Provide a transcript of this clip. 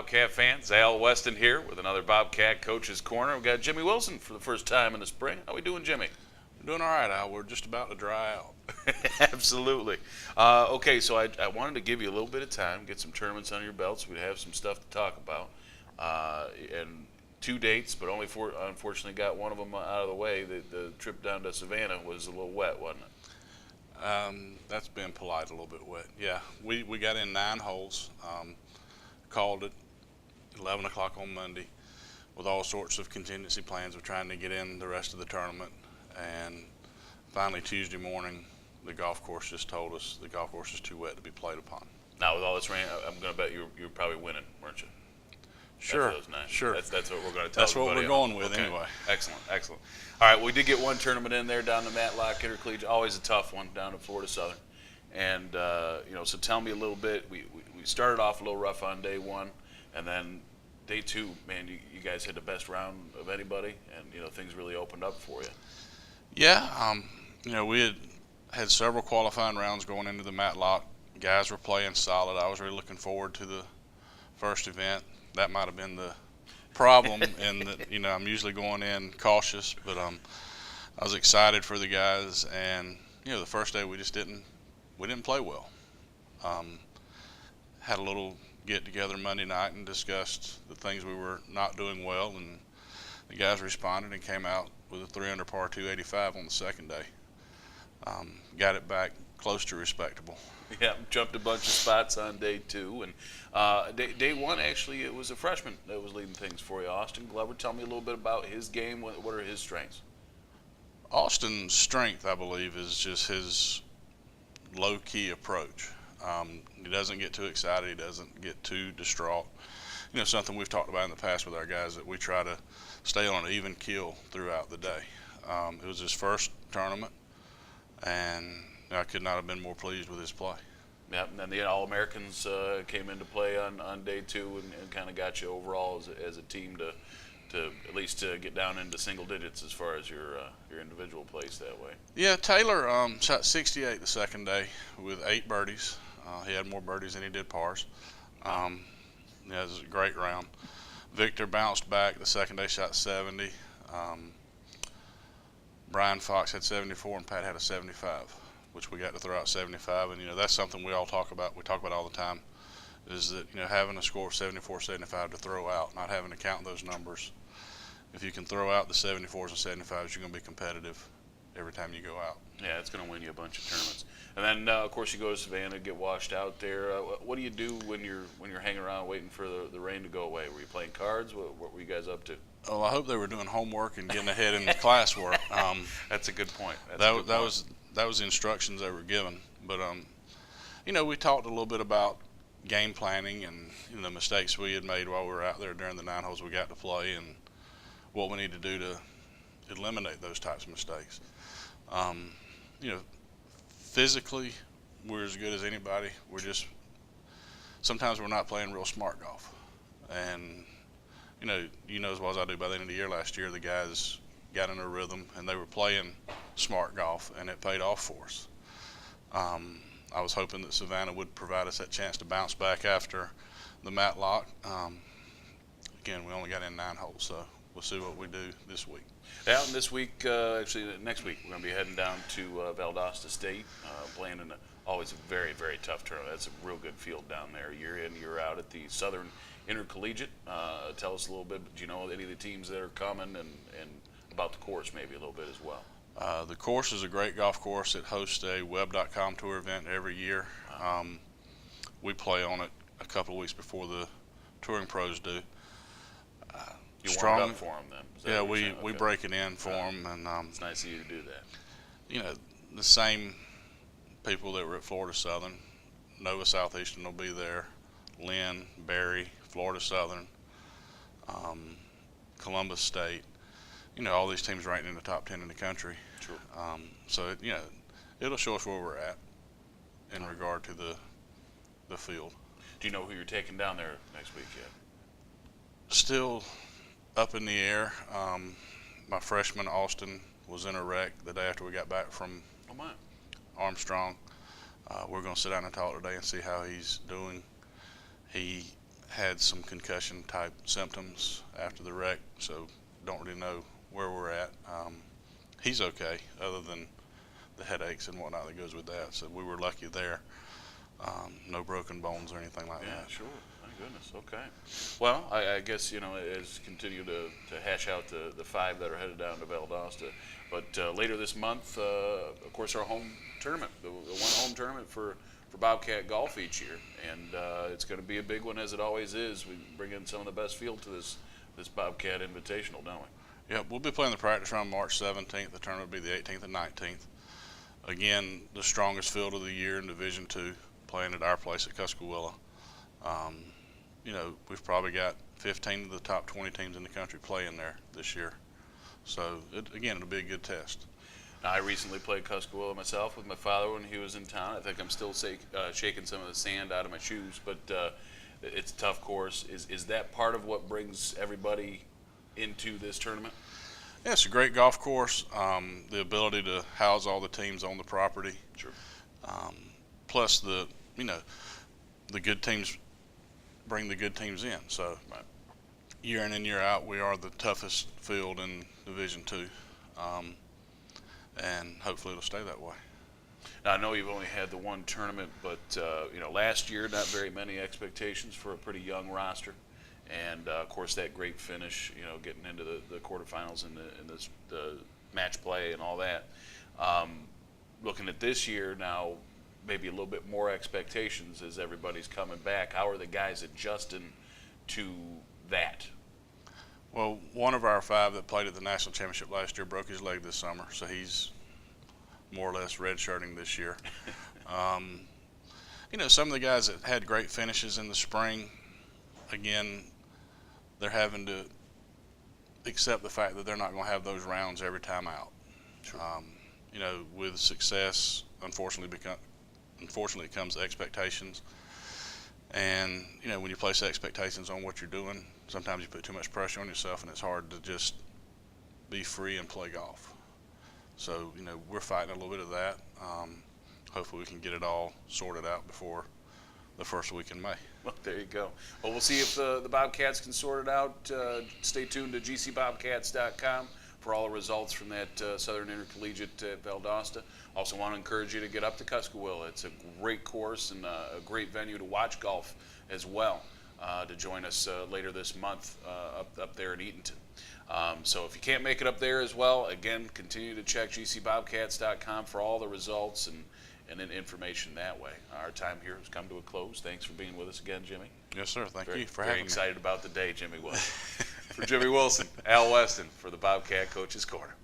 Bobcat fans. Al Weston here with another Bobcat Coach's Corner. We've got Jimmy Wilson for the first time in the spring. How we doing, Jimmy? We're doing all right, Al. We're just about to dry out. Absolutely. Okay, so I wanted to give you a little bit of time, get some tournaments under your belt so we'd have some stuff to talk about. And 2 dates, but only unfortunately got one of them out of the way. The trip down to Savannah was a little wet, wasn't it? That's been polite, a little bit wet. Yeah, we got in 9 holes, called it 11 o'clock on Monday with all sorts of contingency plans of trying to get in the rest of the tournament. And finally Tuesday morning, the golf course just told us the golf course is too wet to be played upon. Now, with all this rain, I'm going to bet you're probably winning, weren't you? Sure, sure. That's what we're going to tell That's what we're going with anyway. Excellent, excellent. All right, we did get one tournament in there down to Matlock Intercollegiate, always a tough one down to Florida Southern. And, so tell me a little bit. We started off a little rough on day one, and then day two, man, you guys had the best round of anybody, and, things really opened up for you. Yeah, we had several qualifying rounds going into the Matlock. Guys were playing solid. I was really looking forward to the first event. That might have been the problem in that, I'm usually going in cautious, but I was excited for the guys. And, the first day we just didn't play well. Had a little get together Monday night and discussed the things we were not doing well, and the guys responded and came out with a 3 under par 285 on the second day. Got it back close to respectable. Yeah, jumped a bunch of spots on day two, and day one, actually, it was a freshman that was leading things for you. Austin Glover, tell me a little bit about his game. What are his strengths? Austin's strength, I believe, is just his low-key approach. He doesn't get too excited. He doesn't get too distraught. Something we've talked about in the past with our guys, that we try to stay on an even keel throughout the day. It was his first tournament, and I could not have been more pleased with his play. Yeah, and then the All-Americans came into play on day two and kind of got you overall as a team to at least to get down into single digits as far as your individual plays that way. Yeah, Taylor shot 68 the second day with 8 birdies. He had more birdies than he did pars. Yeah, it was a great round. Victor bounced back the second day, shot 70. Brian Fox had 74 and Pat had a 75, which we got to throw out 75. And that's something we all talk about. We talk about all the time, is that having a score of 74, 75 to throw out, not having to count those numbers. If you can throw out the 74s and 75s, you're going to be competitive every time you go out. Yeah, it's going to win you a bunch of tournaments. And then, of course, you go to Savannah, get washed out there. What do you do when you're hanging around waiting for the rain to go away? Were you playing cards? What were you guys up to? Well, I hope they were doing homework and getting ahead in the classwork. That's a good point. That was the instructions they were given. But we talked a little bit about game planning and the mistakes we had made while we were out there during the 9 holes we got to play, and what we need to do to eliminate those types of mistakes. Physically, we're as good as anybody. Sometimes we're not playing real smart golf. And, as well as I do, by the end of the year last year, the guys got in a rhythm and they were playing smart golf, and it paid off for us. I was hoping that Savannah would provide us that chance to bounce back after the Matlock. Again, we only got in 9 holes, so we'll see what we do this week. Yeah, and this week, actually next week, we're going to be heading down to Valdosta State, playing in always a very, very tough tournament. That's a real good field down there, year in, year out at the Southern Intercollegiate. Tell us a little bit, do you know any of the teams that are coming, and about the course maybe a little bit as well? The course is a great golf course. It hosts a web.com tour event every year. We play on it a couple of weeks before the touring pros do. You warmed up for them then? Yeah, we break it in for them. And it's nice of you to do that. The same people that were at Florida Southern. Nova Southeastern will be there. Lynn, Barry, Florida Southern, Columbus State. All these teams ranked in the top 10 in the country. Sure. So it'll show us where we're at in regard to the field. Do you know who you're taking down there next week yet? Still up in the air. My freshman Austin was in a wreck the day after we got back from Armstrong. We're going to sit down and talk today and see how he's doing. He had some concussion type symptoms after the wreck, so don't really know where we're at. He's okay, other than the headaches and whatnot that goes with that. So we were lucky there. No broken bones or anything like Yeah, that. sure. Thank goodness. Okay. Well, I guess, as continue to hash out the five that are headed down to Valdosta. But later this month, of course, our home tournament, the one home tournament for Bobcat golf each year. And it's going to be a big one, as it always is. We bring in some of the best field to this Bobcat Invitational, don't we? Yep, we'll be playing the practice round March 17th. The tournament will be the 18th and 19th. Again, the strongest field of the year in Division II, playing at our place at Tuscaloosa. We've probably got 15 of the top 20 teams in the country playing there this year. So, it'll be a good test. Now, I recently played Tuscaloosa myself with my father when he was in town. I think I'm still shaking some of the sand out of my shoes, but it's a tough course. Is that part of what brings everybody into this tournament? Yeah, it's a great golf course. The ability to house all the teams on the property. Sure. Plus the good teams bring the good teams in. So Right. year in and year out, we are the toughest field in Division II, and hopefully it'll stay that way. Now, I know you've only had the one tournament, but last year not very many expectations for a pretty young roster, and of course that great finish, getting into the quarterfinals and the match play and all that. Looking at this year now, maybe a little bit more expectations as everybody's coming back. How are the guys adjusting to that? Well, one of our five that played at the national championship last year broke his leg this summer, so he's more or less redshirting this year. Some of the guys that had great finishes in the spring, again, they're having to accept the fact that they're not going to have those rounds every time out. Sure. With success, unfortunately comes expectations. And, when you place expectations on what you're doing, sometimes you put too much pressure on yourself, and it's hard to just be free and play golf. So, we're fighting a little bit of that. Hopefully we can get it all sorted out before the first week in May. Well, there you go. Well, we'll see if the Bobcats can sort it out. Stay tuned to gcbobcats.com for all the results from that Southern Intercollegiate at Valdosta. Also want to encourage you to get up to Tuscaloosa. It's a great course and a great venue to watch golf as well, to join us later this month up there at Eatonton. So if you can't make it up there as well, again, continue to check gcbobcats.com for all the results and information that way. Our time here has come to a close. Thanks for being with us again, Jimmy. Yes, sir. Thank you for having me. Very excited about the day, Jimmy was. For Jimmy Wilson, Al Weston for the Bobcat Coach's Corner.